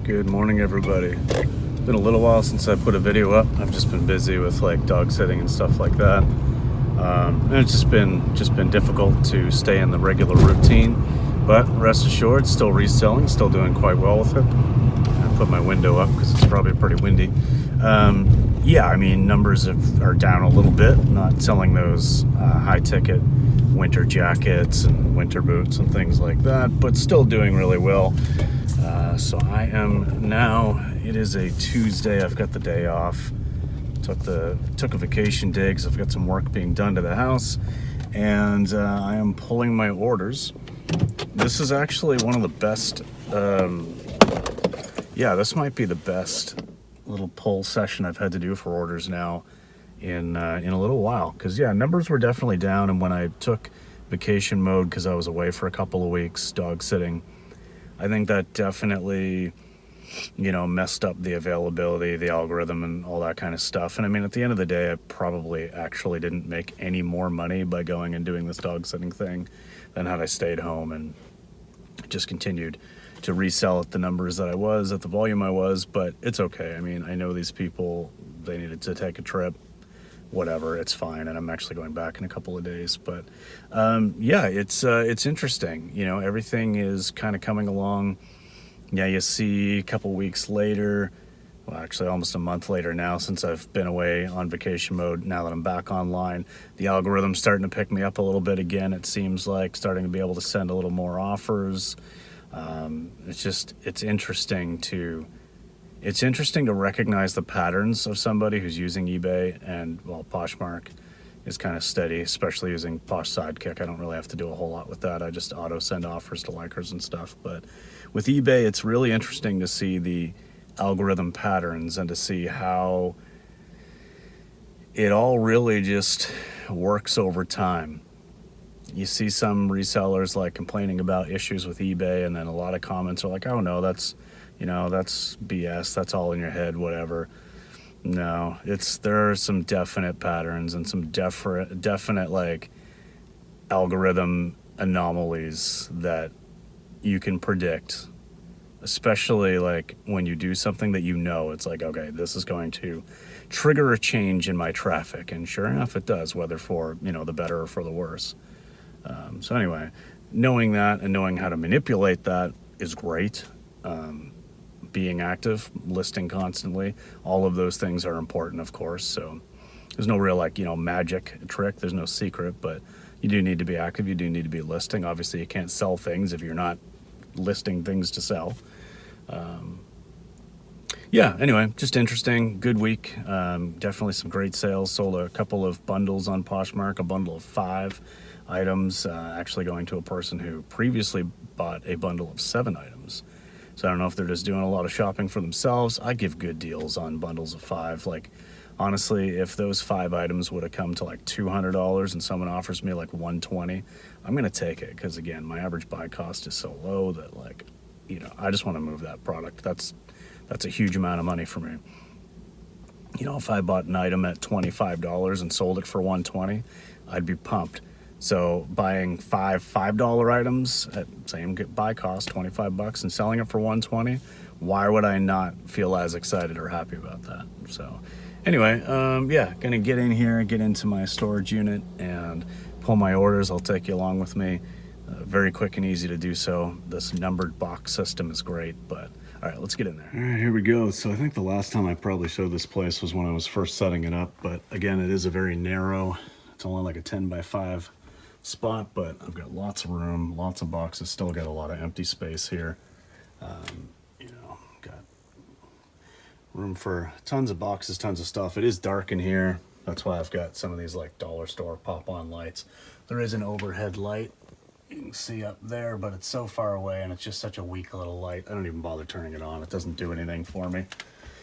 Good morning, everybody. It's been a little while since I put a video up. I've just been busy with like dog sitting and stuff like that. And it's just been difficult to stay in the regular routine. But rest assured, still reselling, still doing quite well with it. I put my window up because it's probably pretty windy. Yeah, I mean, numbers are down a little bit. Not selling those high-ticket winter jackets and winter boots and things like that, but still doing really well. So I am now, it is a Tuesday, I've got the day off, took a vacation day because I've got some work being done to the house, and I am pulling my orders. This is actually one of the best, yeah, this might be the best little pull session I've had to do for orders now in a little while, because yeah, numbers were definitely down, and when I took vacation mode because I was away for a couple of weeks dog sitting, I think that definitely, messed up the availability, the algorithm, and all that kind of stuff. And I mean, at the end of the day, I probably actually didn't make any more money by going and doing this dog sitting thing than had I stayed home and just continued to resell at the numbers that I was, at the volume I was. But it's okay. I mean, I know these people, they needed to take a trip. Whatever, it's fine, and I'm actually going back in a couple of days. But yeah, it's interesting. Everything is kind of coming along. Yeah, you see a couple weeks later, well, actually almost a month later now, since I've been away on vacation mode. Now that I'm back online, the algorithm's starting to pick me up a little bit again. It seems like starting to be able to send a little more offers. It's interesting to. It's interesting to recognize the patterns of somebody who's using eBay, and well, Poshmark is kind of steady, especially using Posh Sidekick. I don't really have to do a whole lot with that. I just auto send offers to likers and stuff. But with eBay, it's really interesting to see the algorithm patterns and to see how it all really just works over time. You see some resellers like complaining about issues with eBay, and then a lot of comments are like, oh no, that's BS, that's all in your head, whatever. No, there are some definite patterns and some definite like algorithm anomalies that you can predict, especially like when you do something that it's like, okay, this is going to trigger a change in my traffic, and sure enough it does, whether for the better or for the worse. So anyway, knowing that and knowing how to manipulate that is great. Being active, listing constantly, all of those things are important, of course. So there's no real magic trick. There's no secret, but you do need to be active. You do need to be listing. Obviously, you can't sell things if you're not listing things to sell. Yeah, anyway, just interesting. Good week. Definitely some great sales. Sold a couple of bundles on Poshmark, a bundle of 5 items, actually going to a person who previously bought a bundle of 7 items. So I don't know if they're just doing a lot of shopping for themselves. I give good deals on bundles of 5. Like, honestly, if those 5 items would have come to like $200 and someone offers me like $120, I'm going to take it. Because again, my average buy cost is so low that I just want to move that product. That's a huge amount of money for me. If I bought an item at $25 and sold it for $120, I'd be pumped. So buying 5 $5 items at same buy cost, $25, and selling it for $120, why would I not feel as excited or happy about that? So anyway, yeah, gonna get in here, get into my storage unit and pull my orders. I'll take you along with me. Very quick and easy to do so. This numbered box system is great, but all right, let's get in there. All right, here we go. So I think the last time I probably showed this place was when I was first setting it up, but again, it is a very narrow, it's only like a 10 by 5 spot, but I've got lots of room, lots of boxes, still got a lot of empty space here. Got room for tons of boxes, tons of stuff. It is dark in here. That's why I've got some of these like dollar store pop-on lights. There is an overhead light you can see up there, but it's so far away and it's just such a weak little light. I don't even bother turning it on. It doesn't do anything for me.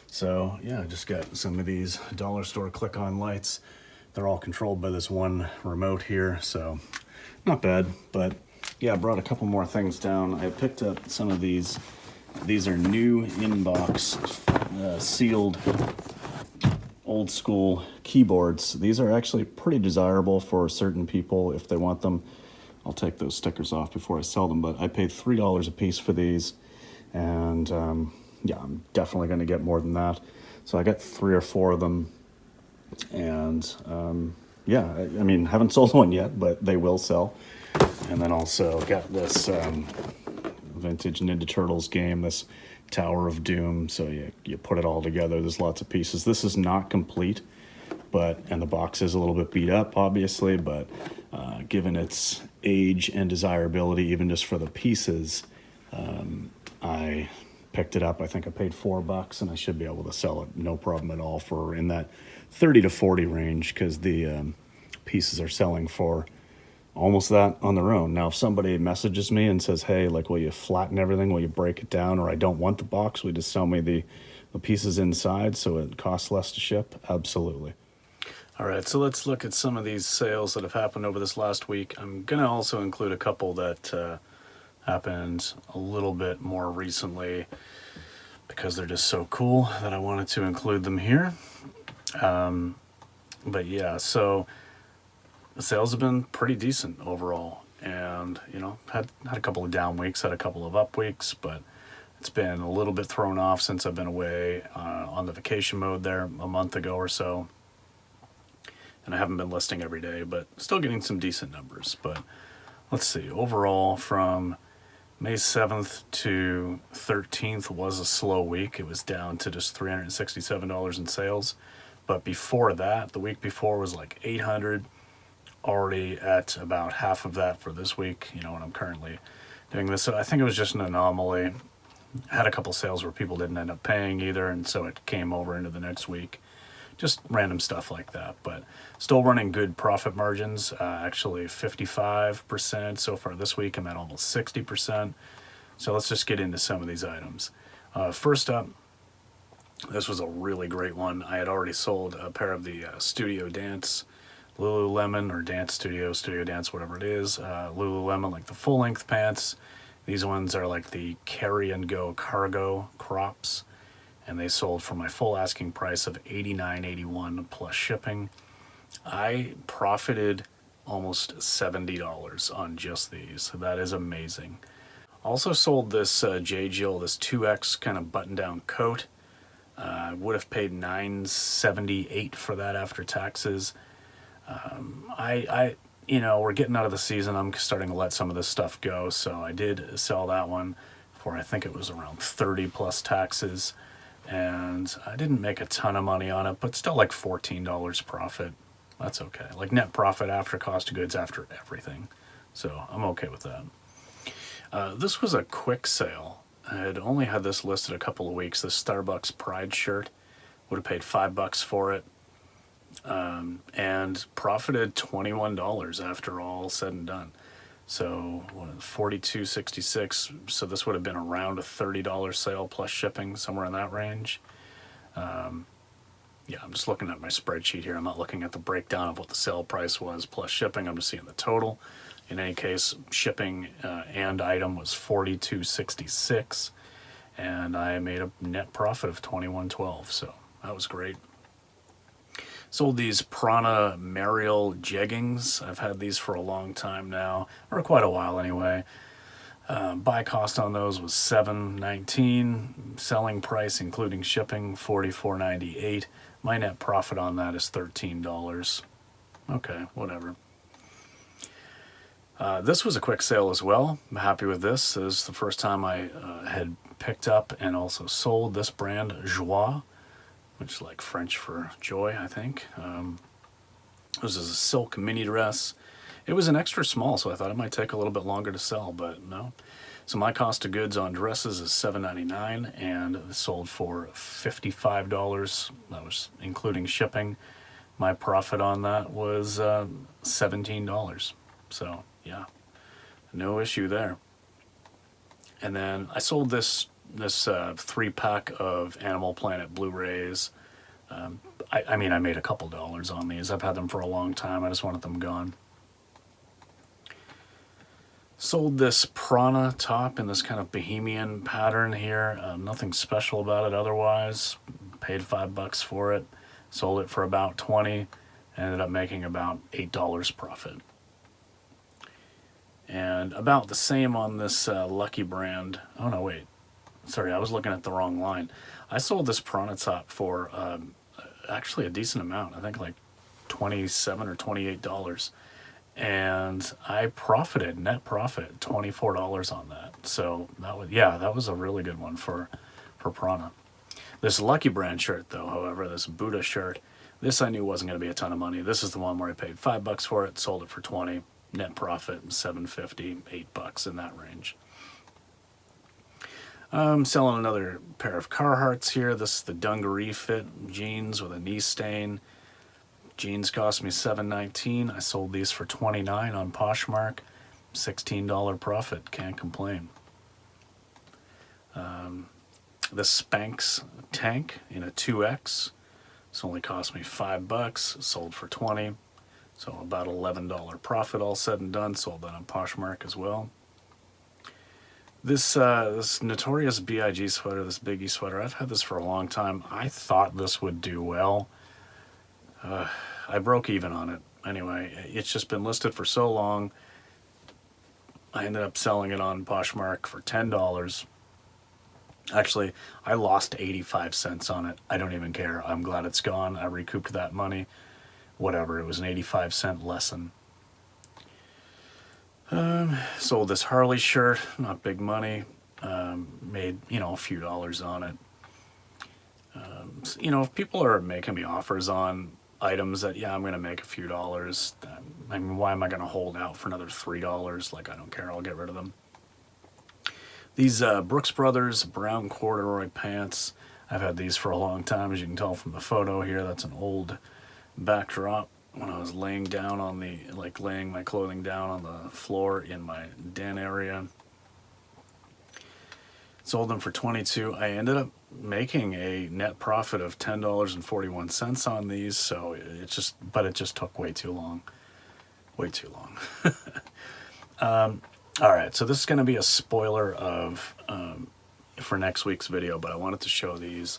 So yeah, I just got some of these dollar store click-on lights. They're all controlled by this one remote here, so not bad. But yeah, I brought a couple more things down. I picked up some of these. These are new inbox sealed old school keyboards. These are actually pretty desirable for certain people if they want them. I'll take those stickers off before I sell them, but I paid $3 a piece for these, and yeah, I'm definitely going to get more than that. So I got 3 or 4 of them, and yeah, I mean, haven't sold one yet, but they will sell. And then also got this vintage Ninja Turtles game, this Tower of Doom. So you put it all together. There's lots of pieces. This is not complete, and the box is a little bit beat up, obviously, but given its age and desirability, even just for the pieces, I picked it up. I think I paid $4, and I should be able to sell it no problem at all for in that 30 to 40 range, because the pieces are selling for almost that on their own. Now, if somebody messages me and says, hey, like, will you flatten everything? Will you break it down? Or I don't want the box, will you just sell me the pieces inside so it costs less to ship? Absolutely. All right, so let's look at some of these sales that have happened over this last week. I'm going to also include a couple that happened a little bit more recently because they're just so cool that I wanted to include them here. But yeah, so the sales have been pretty decent overall, and had a couple of down weeks, had a couple of up weeks, but it's been a little bit thrown off since I've been away on the vacation mode there a month ago or so, and I haven't been listing every day, but still getting some decent numbers. But let's see, overall from May 7th to 13th was a slow week. It was down to just $367 in sales, but before that, the week before was like $800. Already at about half of that for this week, when I'm currently doing this. So I think it was just an anomaly. I had a couple sales where people didn't end up paying either, and so it came over into the next week. Just random stuff like that, but still running good profit margins, actually 55% so far this week. I'm at almost 60%. So let's just get into some of these items. First up, this was a really great one. I had already sold a pair of the Studio Dance Lululemon, or Dance Studio Dance, whatever it is, Lululemon, like the full-length pants. These ones are like the carry-and-go cargo crops, and they sold for my full asking price of $89.81 plus shipping. I profited almost $70 on just these, so that is amazing. Also sold this J. Jill, this 2X kind of button-down coat. I would have paid $9.78 for that after taxes. We're getting out of the season. I'm starting to let some of this stuff go. So I did sell that one for, I think it was around 30 plus taxes. And I didn't make a ton of money on it, but still like $14 profit. That's okay. Like net profit after cost of goods, after everything. So I'm okay with that. This was a quick sale. I had only had this listed a couple of weeks. This Starbucks Pride shirt. Would have paid $5 for it. And profited $21 after all said and done. So $42.66. So this would have been around a $30 sale plus shipping, somewhere in that range. Yeah, I'm just looking at my spreadsheet here. I'm not looking at the breakdown of what the sale price was plus shipping. I'm just seeing the total. In any case, shipping and item was $42.66, and I made a net profit of $21.12. So that was great. Sold these Prana Mariel jeggings. I've had these for a long time now, or quite a while anyway. Buy cost on those was $7.19. Selling price, including shipping, $44.98. My net profit on that is $13. Okay, whatever. This was a quick sale as well. I'm happy with this. This is the first time I had picked up and also sold this brand, Joie, which is like French for joy, I think. This is a silk mini dress. It was an extra small, so I thought it might take a little bit longer to sell, but no. So my cost of goods on dresses is $7.99, and it sold for $55. That was including shipping. My profit on that was $17. So yeah, no issue there. And then I sold this 3-pack of Animal Planet Blu-rays. I mean, I made a couple dollars on these. I've had them for a long time. I just wanted them gone. Sold this Prana top in this kind of bohemian pattern here. Nothing special about it otherwise. Paid $5 for it. Sold it for about $20. Ended up making about $8 profit. And about the same on this Lucky brand. Oh no, wait. sorry, I was looking at the wrong line. I sold this Piranha Top for actually a decent amount. I think like $27 or $28. And I profited, net profit, $24 on that. So that was a really good one for Piranha. This Lucky Brand shirt, though, however, this Buddha shirt, this I knew wasn't going to be a ton of money. This is the one where I paid $5 for it, sold it for 20, net profit $7.50, $8 in that range. I'm selling another pair of Carhartts here. This is the dungaree fit jeans with a knee stain. Jeans cost me $7.19. I sold these for $29 on Poshmark. $16 profit. Can't complain. The Spanx tank in a 2X. This only cost me $5. Sold for $20. So about $11 profit all said and done. Sold that on Poshmark as well. This Notorious B.I.G. sweater, this Biggie sweater, I've had this for a long time. I thought this would do well. I broke even on it. Anyway, it's just been listed for so long. I ended up selling it on Poshmark for $10. Actually, I lost 85 cents on it. I don't even care. I'm glad it's gone. I recouped that money. Whatever, it was an 85-cent lesson. Sold this Harley shirt, not big money. Made, a few dollars on it. If people are making me offers on items that, I'm going to make a few dollars, I mean, why am I going to hold out for another $3? Like, I don't care, I'll get rid of them. These Brooks Brothers brown corduroy pants, I've had these for a long time, as you can tell from the photo here. That's an old backdrop when I was laying down on laying my clothing down on the floor in my den area. Sold them for $22. I ended up making a net profit of $10.41 on these, so it just took way too long. Way too long. All right, so this is going to be a spoiler of for next week's video, but I wanted to show these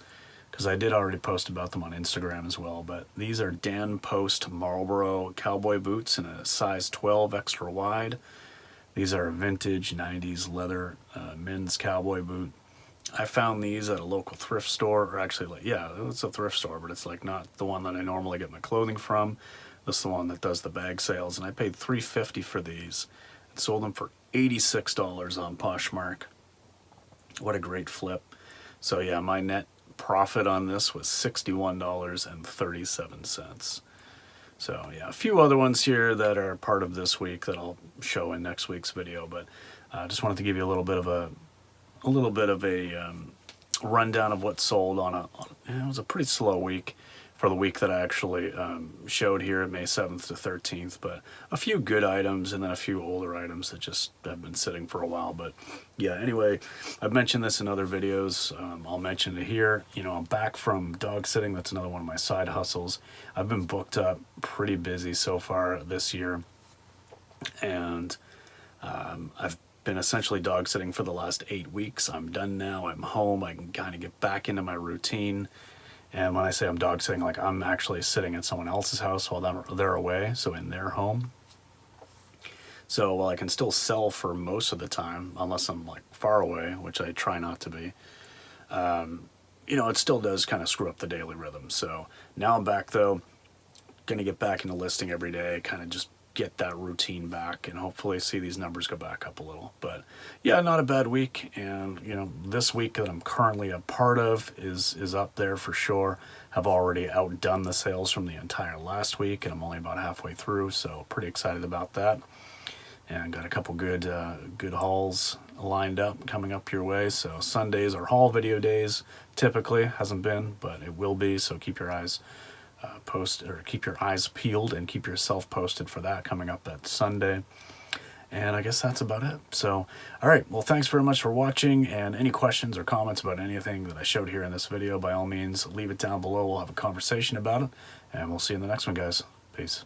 because I did already post about them on Instagram as well. But these are Dan Post Marlboro cowboy boots in a size 12 extra wide. These are a vintage 90s leather men's cowboy boot. I found these at a local thrift store, or actually, it's a thrift store, but it's like not the one that I normally get my clothing from. This is the one that does the bag sales, and I paid $3.50 for these and sold them for $86 on Poshmark. What a great flip. So yeah, my net profit on this was $61.37. So yeah, a few other ones here that are part of this week that I'll show in next week's video, but I just wanted to give you a little bit of a rundown of what sold on it was a pretty slow week for the week that I actually showed here, May 7th to 13th, but a few good items and then a few older items that just have been sitting for a while. But yeah, anyway, I've mentioned this in other videos. I'll mention it here. I'm back from dog sitting. That's another one of my side hustles. I've been booked up pretty busy so far this year, and I've been essentially dog sitting for the last 8 weeks. I'm done now. I'm home. I can kind of get back into my routine. And when I say I'm dog sitting, like I'm actually sitting at someone else's house while they're away, so in their home. So while I can still sell for most of the time, unless I'm like far away, which I try not to be, it still does kind of screw up the daily rhythm. So now I'm back though, gonna get back into listing every day, kind of just get that routine back and hopefully see these numbers go back up a little. But yeah, not a bad week. And this week that I'm currently a part of is up there for sure. Have already outdone the sales from the entire last week, and I'm only about halfway through, so pretty excited about that. And got a couple good hauls lined up coming up your way. So Sundays are haul video days. Typically hasn't been, but it will be, so keep your eyes keep your eyes peeled and keep yourself posted for that coming up that Sunday. And I guess that's about it. So, all right, well, thanks very much for watching, and any questions or comments about anything that I showed here in this video, by all means, leave it down below. We'll have a conversation about it, and we'll see you in the next one, guys. Peace.